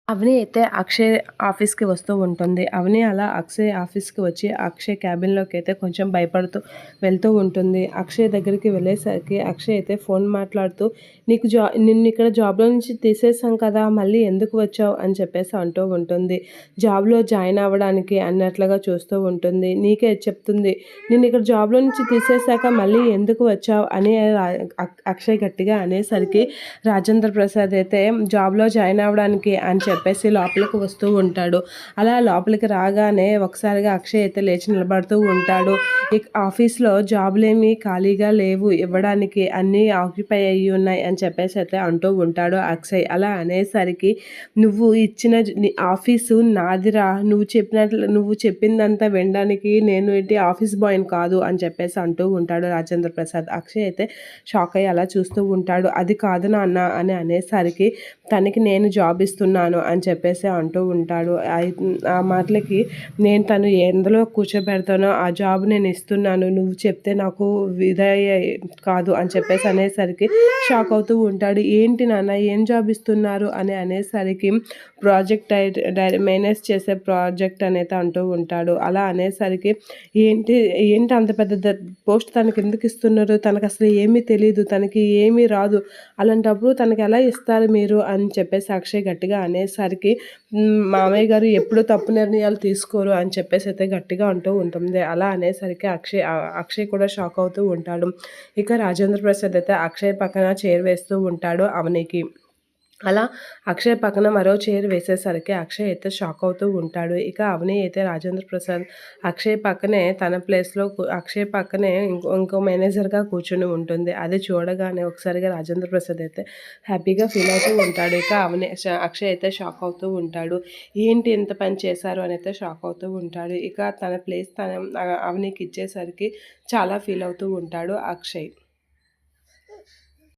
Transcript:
అవని అయితే అక్షయ్ ఆఫీస్‌కి వస్తూ ఉంటుంది. అవని అలా అక్షయ్ ఆఫీస్‌కి వచ్చి అక్షయ్ క్యాబిన్‌లోకి అయితే కొంచెం భయపడుతూ వెళ్తూ ఉంటుంది. అక్షయ్ దగ్గరికి వెళ్ళేసరికి అక్షయ్ అయితే ఫోన్ మాట్లాడుతూ నిన్నిక్కడ జాబ్‌లో నుంచి తీసేసాం కదా! మళ్ళీ ఎందుకు వచ్చావు అని చెప్పేసి అంటూ ఉంటుంది. జాబ్‌లో జాయిన్ అవ్వడానికి అన్నట్లుగా చూస్తూ ఉంటుంది. నీకే చెప్తుంది. నిన్నిక్కడ జాబ్‌లో నుంచి తీసేసాక మళ్ళీ ఎందుకు వచ్చావు అని అక్షయ్ గట్టిగా అనేసరికి రాజేంద్ర ప్రసాద్ అయితే జాబ్‌లో జాయిన్ అవ్వడానికి అని చెప్పేసి లోపలికి వస్తూ ఉంటాడు. అలా లోపలికి రాగానే ఒకసారిగా అక్షయ్ అయితే లేచి నిలబడుతూ ఉంటాడు. ఆఫీస్‌లో జాబులేమీ ఖాళీగా లేవు ఇవ్వడానికి, అన్నీ ఆక్యుపై అయ్యి ఉన్నాయి అని చెప్పేసి అయితే అంటూ ఉంటాడు అక్షయ్. అలా అనేసరికి నువ్వు ఇచ్చిన నీ ఆఫీసు నాదిరా, నువ్వు చెప్పిందంతా వినడానికి నేను ఏంటి ఆఫీస్ బాయ్‌ని కాదు అని చెప్పేసి అంటూ ఉంటాడు రాజేంద్ర ప్రసాద్. అక్షయ్ అయితే షాక్ అయ్యి అలా చూస్తూ ఉంటాడు. అది కాదు నాన్న అని అనేసరికి తనకి నేను జాబ్ ఇస్తున్నాను అని చెప్పేసి అంటూ ఉంటాడు. ఆ మాటలకి నేను తను ఎందులో కూర్చోబెడతానో ఆ జాబ్ నేను ఇస్తున్నాను, నువ్వు చెప్తే నాకు ఇదయ్యే కాదు అని చెప్పేసి అనేసరికి షాక్ అవుతూ ఉంటాడు. ఏంటి నాన్న ఏం జాబ్ ఇస్తున్నారు అని అనేసరికి ప్రాజెక్ట్ మేనేజ్ చేసే ప్రాజెక్ట్ అనేది అంటూ ఉంటాడు. అలా అనేసరికి ఏంటి ఏంటి అంత పెద్ద పోస్ట్ తనకి ఎందుకు ఇస్తున్నారు, తనకు అసలు ఏమీ తెలీదు, తనకి ఏమీ రాదు, అలాంటప్పుడు తనకి ఎలా ఇస్తారు మీరు అని చెప్పేసి అక్షయ్ గట్టిగా అనేసరికి మామయ్య గారు ఎప్పుడు తప్పు నిర్ణయాలు తీసుకోరు అని చెప్పేసి అయితే గట్టిగా అంటూ ఉంటుంది. అలా అనేసరికి అక్షయ్ కూడా షాక్ అవుతూ ఉంటాడు. ఇక రాజేంద్ర ప్రసాద్ అయితే అక్షయ్ పక్కన చైర్ వేస్తూ ఉంటాడు అవనికి. అలా అక్షయ్ పక్కన మరో చైర్ వేసేసరికి అక్షయ్ అయితే షాక్ అవుతూ ఉంటాడు. ఇక అవని అయితే రాజేంద్ర ప్రసాద్ అక్షయ్ పక్కనే తన ప్లేస్‌లో అక్షయ్ పక్కనే ఇంకో మేనేజర్‌గా కూర్చొని ఉంటుంది. అది చూడగానే ఒకసారిగా రాజేంద్ర ప్రసాద్ అయితే హ్యాపీగా ఫీల్ అవుతూ ఉంటాడు. ఇక అక్షయ్ అయితే షాక్ అవుతూ ఉంటాడు. ఏంటి ఇంత పని చేశారు అని అయితే షాక్ అవుతూ ఉంటాడు. ఇక తన ప్లేస్ అవనికి ఇచ్చేసరికి చాలా ఫీల్ అవుతూ ఉంటాడు అక్షయ్.